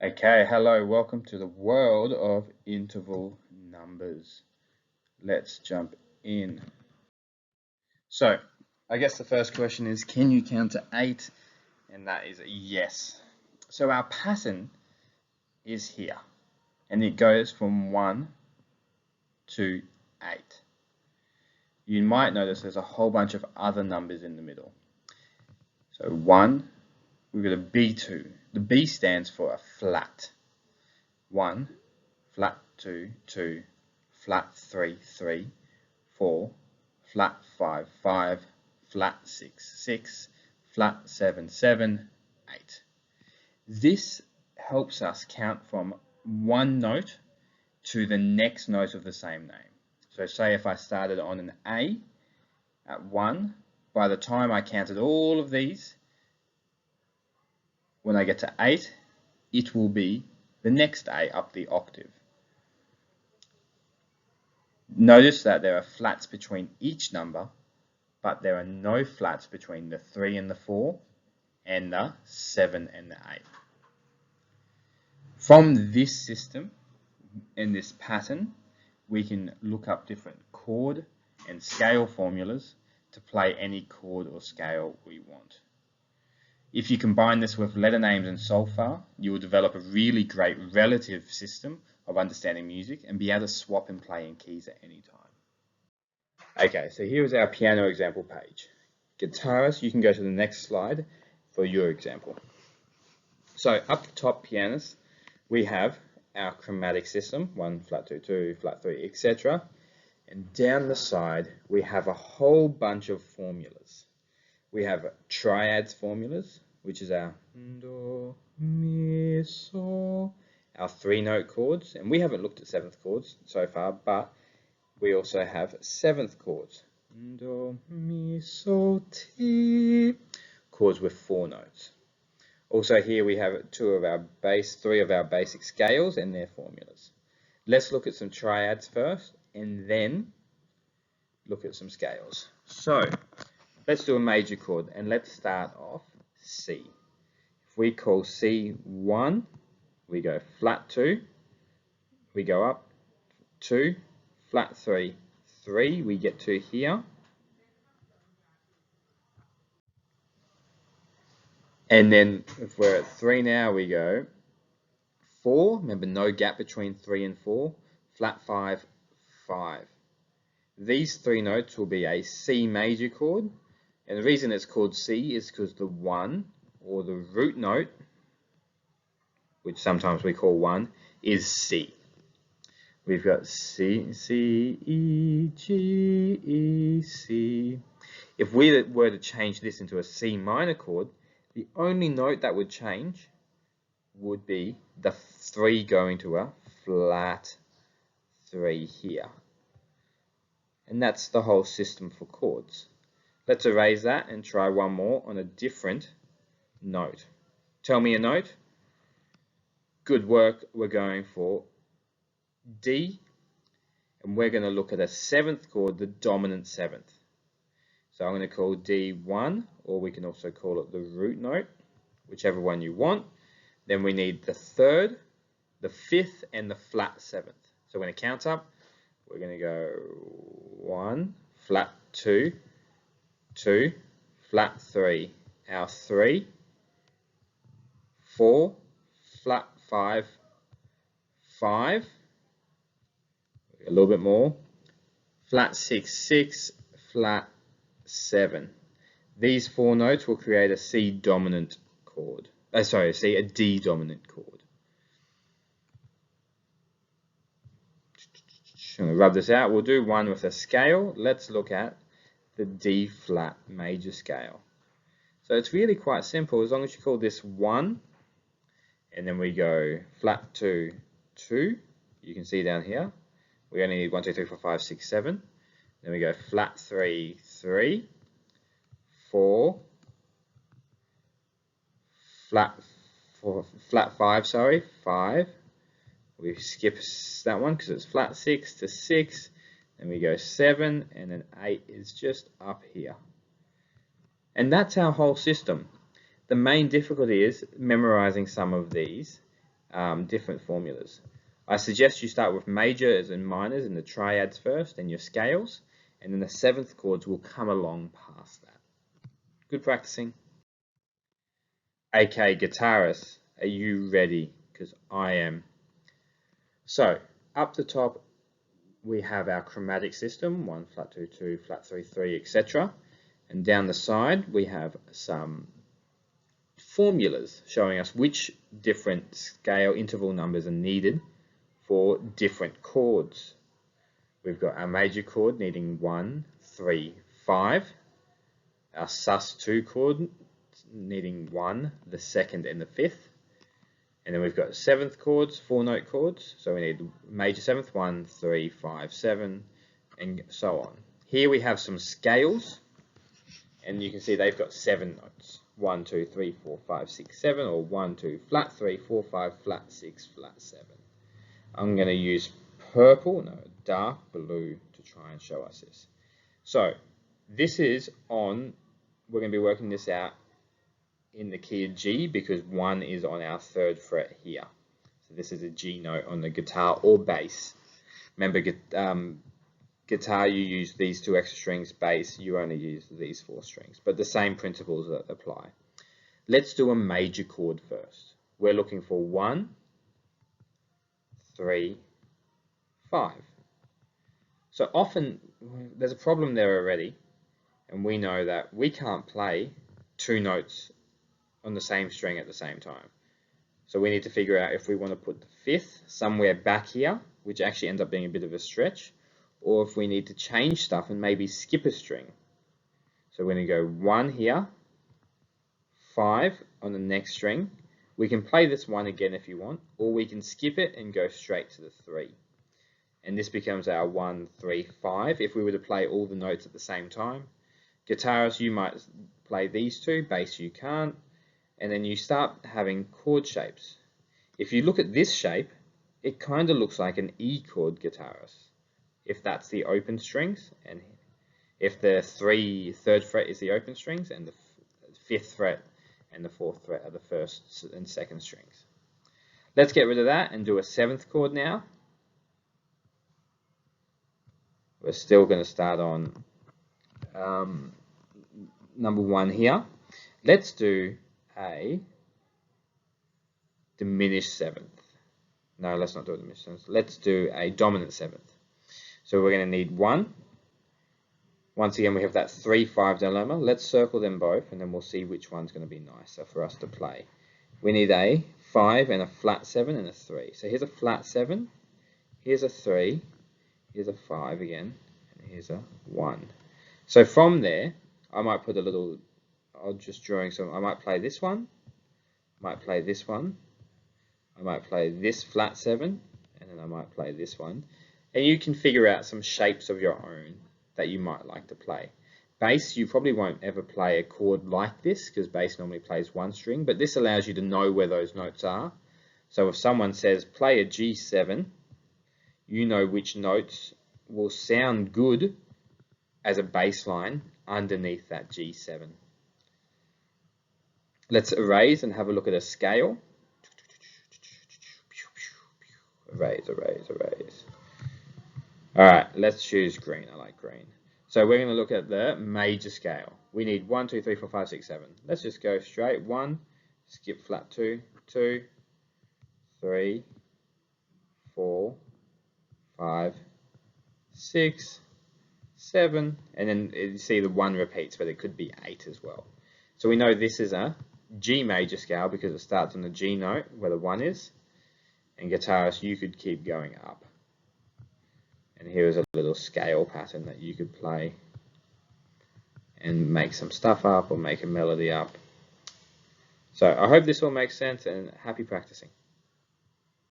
Okay, hello, welcome to the world of interval numbers. Let's jump in. So, I guess the first question is, can you count to 8? And that is a yes. So our pattern is here, and it goes from 1 to 8. You might notice there's a whole bunch of other numbers in the middle. So 1, we've got a B2. The B stands for a flat. 1, flat 2, 2, flat 3, 3, 4, flat 5, 5, flat 6, 6, flat 7, 7, 8. This helps us count from one note to the next note of the same name. So say if I started on an A at 1, by the time I counted all of these, when I get to 8, it will be the next A up the octave. Notice that there are flats between each number, but there are no flats between the 3 and the 4 and the 7 and the 8. From this system and this pattern, we can look up different chord and scale formulas to play any chord or scale we want. If you combine this with letter names and solfa, you will develop a really great relative system of understanding music and be able to swap and play in keys at any time. Okay, so here is our piano example page. Guitarists, you can go to the next slide for your example. So up the top, pianists, we have our chromatic system, 1, flat 2, 2, flat 3, etc. And down the side, we have a whole bunch of formulas. We have triads formulas, which is our do, mi, sol, our 3-note chords. And we haven't looked at 7th chords so far, but we also have 7th chords. Do, mi, sol, ti, chords with 4 notes. Also here we have three of our basic scales and their formulas. Let's look at some triads first and then look at some scales. So let's do a major chord and let's start off C. If we call C 1, we go flat 2, we go up 2, flat 3, 3, we get to here. And then if we're at 3 now, we go 4, remember no gap between 3 and 4, flat 5, 5. These 3 notes will be a C major chord, and the reason it's called C is because the 1, or the root note, which sometimes we call 1, is C. We've got C, C, E, G, E, C. If we were to change this into a C minor chord, the only note that would change would be the 3 going to a flat 3 here. And that's the whole system for chords. Let's erase that and try one more on a different note. Tell me a note. Good work. We're going for D, and we're going to look at a 7th chord, the dominant 7th. So I'm going to call D 1, or we can also call it the root note, whichever one you want. Then we need the 3rd, the 5th, and the flat 7th. So we're going to count up. We're going to go 1, flat 2, 2, flat 3, our 3, 4, flat 5, 5, a little bit more, flat 6, 6, flat 7. These 4 notes will create a C dominant chord. A D dominant chord. I'm going to rub this out. We'll do one with a scale. Let's look at the D flat major scale. So it's really quite simple. As long as you call this 1, and then we go flat 2, 2. You can see down here, we only need 1, 2, 3, 4, 5, 6, 7. Then we go flat 3, 3, 4, flat 5, 5. We skip that one because it's flat 6 to 6. Then we go 7, and then 8 is just up here. And that's our whole system. The main difficulty is memorizing some of these different formulas. I suggest you start with majors and minors and the triads first, and your scales, and then the seventh chords will come along past that. Good practicing. Okay, guitarists, are you ready? Because I am. So, up the top, we have our chromatic system, 1, flat 2, 2, flat 3, 3, etc. And down the side, we have some formulas showing us which different scale interval numbers are needed for different chords. We've got our major chord needing 1, 3, 5. Our sus2 chord needing 1, the second and the fifth. And then we've got seventh chords, 4-note chords. So we need major seventh, 1, 3, 5, 7, and so on. Here we have some scales, and you can see they've got 7 notes. 1, 2, 3, 4, 5, 6, 7, or 1, 2, flat 3, 4, 5, flat 6, flat 7. I'm going to use dark blue to try and show us this. So this is on, we're going to be working this out in the key of G because 1 is on our 3rd fret here. So this is a G note on the guitar or bass. Remember, guitar you use these 2 extra strings, bass you only use these 4 strings, but the same principles apply. Let's do a major chord first. We're looking for 1, 3, 5. So often there's a problem there already, and we know that we can't play 2 notes on the same string at the same time. So we need to figure out if we want to put the 5th somewhere back here, which actually ends up being a bit of a stretch, or if we need to change stuff and maybe skip a string. So we're going to go 1 here, 5 on the next string. We can play this 1 again if you want, or we can skip it and go straight to the 3. And this becomes our 1, 3, 5 if we were to play all the notes at the same time. Guitarists, you might play these 2, bass you can't, and then you start having chord shapes. If you look at this shape, it kind of looks like an E chord guitarist, if that's the open strings, and if the 3rd fret is the open strings, and the 5th fret and the 4th fret are the 1st and 2nd strings. Let's get rid of that and do a 7th chord now. We're still going to start on number 1 here. Let's do a diminished 7th. No, let's not do a diminished 7th. Let's do a dominant 7th. So we're going to need 1. Once again, we have that 3-5 dilemma. Let's circle them both, and then we'll see which one's going to be nicer for us to play. We need a 5 and a flat 7 and a 3. So here's a flat 7, here's a 3, here's a 5 again, and here's a 1. So from there, I might put a little, I'll just drawing some, I might play this one, might play this one, I might play this flat 7, and then I might play this one. And you can figure out some shapes of your own that you might like to play. Bass, you probably won't ever play a chord like this because bass normally plays 1 string, but this allows you to know where those notes are. So if someone says play a G7, you know which notes will sound good as a bass line underneath that G7. Let's erase and have a look at a scale. Erase, erase, erase. Alright, let's choose green. I like green. So we're going to look at the major scale. We need 1, 2, 3, 4, 5, 6, 7. Let's just go straight. 1, skip flat 2, 2, 3, 4, 5, 6, 7, and then you see the 1 repeats, but it could be 8 as well. So we know this is a G major scale because it starts on the G note where the 1 is, and guitarists, you could keep going up. And here is a little scale pattern that you could play and make some stuff up or make a melody up. So I hope this all makes sense, and happy practicing.